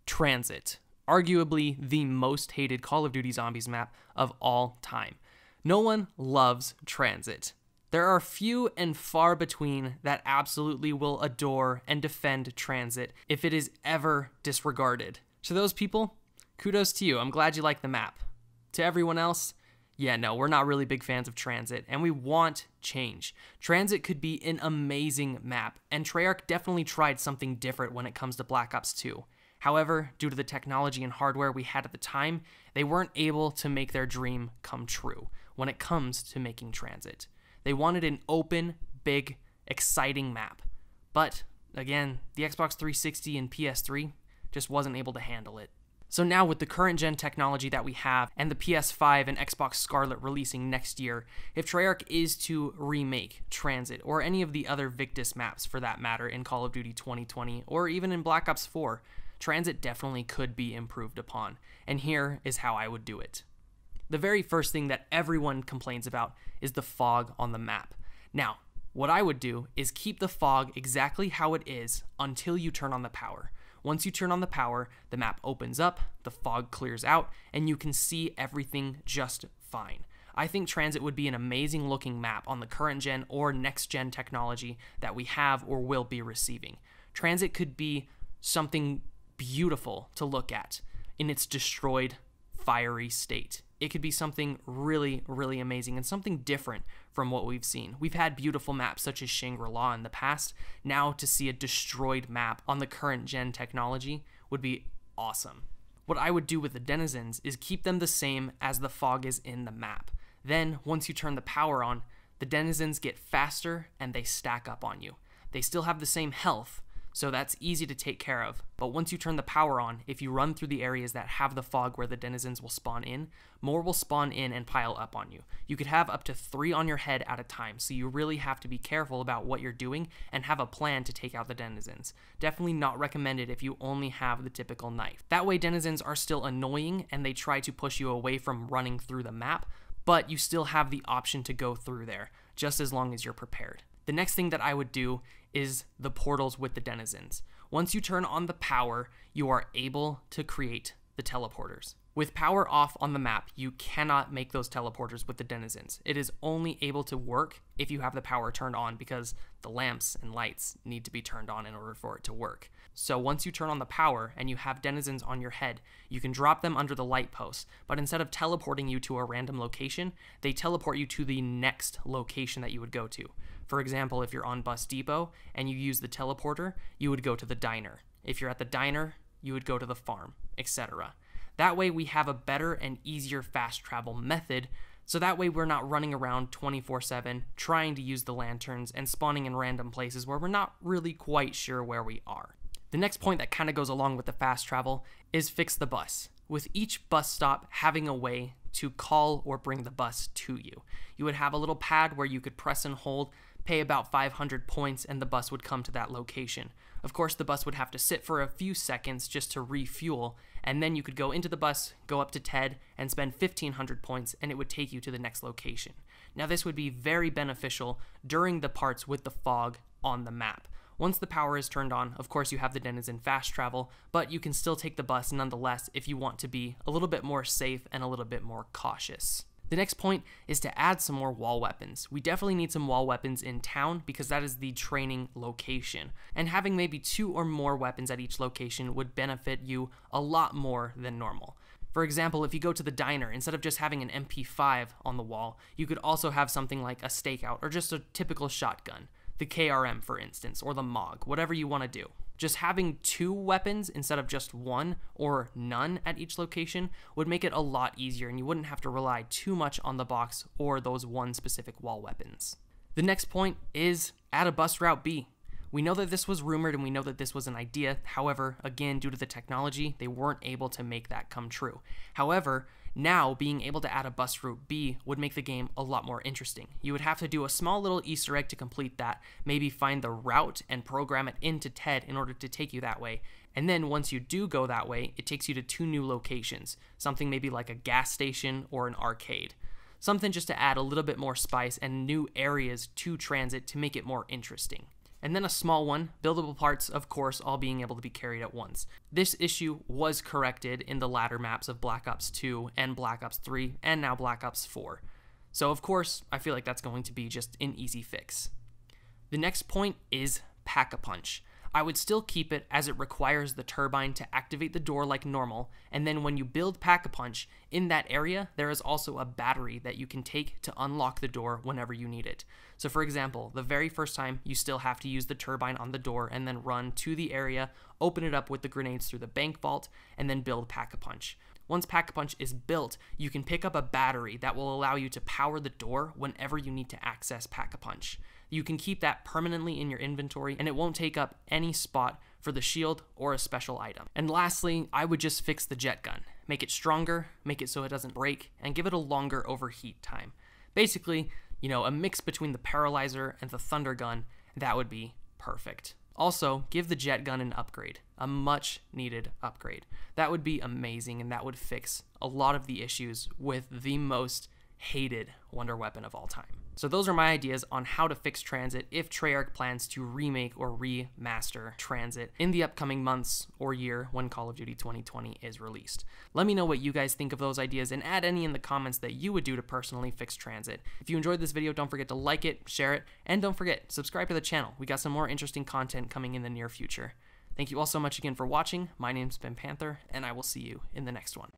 Tranzit, arguably the most hated Call of Duty Zombies map of all time. No one loves Tranzit. There are few and far between that absolutely will adore and defend Tranzit if it is ever disregarded. To those people, kudos to you. I'm glad you like the map. To everyone else, yeah, no, we're not really big fans of Tranzit, and we want change. Tranzit could be an amazing map, and Treyarch definitely tried something different when it comes to Black Ops 2. However, due to the technology and hardware we had at the time, they weren't able to make their dream come true when it comes to making Tranzit. They wanted an open, big, exciting map. But, again, the Xbox 360 and PS3 just wasn't able to handle it. So now with the current gen technology that we have and the PS5 and Xbox Scarlet releasing next year, if Treyarch is to remake Tranzit or any of the other Victus maps for that matter in Call of Duty 2020 or even in Black Ops 4, Tranzit definitely could be improved upon. And here is how I would do it. The very first thing that everyone complains about is the fog on the map. Now, what I would do is keep the fog exactly how it is until you turn on the power. Once you turn on the power, the map opens up, the fog clears out, and you can see everything just fine. I think Tranzit would be an amazing looking map on the current gen or next gen technology that we have or will be receiving. Tranzit could be something beautiful to look at in its destroyed, fiery state. It could be something really, really amazing and something different from what we've seen. We've had beautiful maps such as Shangri-La in the past. Now to see a destroyed map on the current gen technology would be awesome. What I would do with the denizens is keep them the same as the fog is in the map. Then, once you turn the power on, the denizens get faster and they stack up on you. They still have the same health, so that's easy to take care of. But once you turn the power on, if you run through the areas that have the fog where the denizens will spawn in, more will spawn in and pile up on you. You could have up to 3 on your head at a time, so you really have to be careful about what you're doing and have a plan to take out the denizens. Definitely not recommended if you only have the typical knife. That way denizens are still annoying and they try to push you away from running through the map, but you still have the option to go through there, just as long as you're prepared. The next thing that I would do is the portals with the denizens. Once you turn on the power, you are able to create the teleporters. With power off on the map, you cannot make those teleporters with the denizens. It is only able to work if you have the power turned on because the lamps and lights need to be turned on in order for it to work. So once you turn on the power and you have denizens on your head, you can drop them under the light post, but instead of teleporting you to a random location, they teleport you to the next location that you would go to. For example, if you're on Bus Depot and you use the teleporter, you would go to the diner. If you're at the diner, you would go to the farm, etc. That way we have a better and easier fast travel method, so that way we're not running around 24/7 trying to use the lanterns and spawning in random places where we're not really quite sure where we are. The next point that kind of goes along with the fast travel is fix the bus. With each bus stop having a way to call or bring the bus to you. You would have a little pad where you could press and hold, pay about 500 points, and the bus would come to that location. Of course, the bus would have to sit for a few seconds just to refuel, and then you could go into the bus, go up to TED, and spend 1,500 points, and it would take you to the next location. Now, this would be very beneficial during the parts with the fog on the map. Once the power is turned on, of course you have the denizen fast travel, but you can still take the bus nonetheless if you want to be a little bit more safe and a little bit more cautious. The next point is to add some more wall weapons. We definitely need some wall weapons in town because that is the training location. And having maybe 2 or more weapons at each location would benefit you a lot more than normal. For example, if you go to the diner, instead of just having an MP5 on the wall, you could also have something like a stakeout or just a typical shotgun. The KRM, for instance, or the MOG, whatever you want to do. Just having 2 weapons instead of just 1 or none at each location would make it a lot easier, and you wouldn't have to rely too much on the box or those 1 specific wall weapons. The next point is add a bus route B. We know that this was rumored and we know that this was an idea. However, again, due to the technology, they weren't able to make that come true. However, now being able to add a bus route B would make the game a lot more interesting. You would have to do a small little Easter egg to complete that, maybe find the route and program it into TED in order to take you that way. And then once you do go that way, it takes you to 2 new locations, something maybe like a gas station or an arcade. Something just to add a little bit more spice and new areas to Tranzit to make it more interesting. And then a small one, buildable parts, of course, all being able to be carried at once. This issue was corrected in the latter maps of Black Ops 2 and Black Ops 3, and now Black Ops 4. So of course, I feel like that's going to be just an easy fix. The next point is Pack-a-Punch. I would still keep it as it requires the turbine to activate the door like normal, and then when you build Pack-a-Punch, in that area there is also a battery that you can take to unlock the door whenever you need it. So for example, the very first time you still have to use the turbine on the door and then run to the area, open it up with the grenades through the bank vault, and then build Pack-a-Punch. Once Pack-a-Punch is built, you can pick up a battery that will allow you to power the door whenever you need to access Pack-a-Punch. You can keep that permanently in your inventory, and it won't take up any spot for the shield or a special item. And lastly, I would just fix the jet gun. Make it stronger, make it so it doesn't break, and give it a longer overheat time. Basically, you know, a mix between the paralyzer and the thunder gun, that would be perfect. Also, give the jet gun an upgrade, a much needed upgrade. That would be amazing, and that would fix a lot of the issues with the most hated wonder weapon of all time. So those are my ideas on how to fix Tranzit if Treyarch plans to remake or remaster Tranzit in the upcoming months or year when Call of Duty 2020 is released. Let me know what you guys think of those ideas and add any in the comments that you would do to personally fix Tranzit. If you enjoyed this video, don't forget to like it, share it, and don't forget, subscribe to the channel. We got some more interesting content coming in the near future. Thank you all so much again for watching. My name's been Panther, and I will see you in the next one.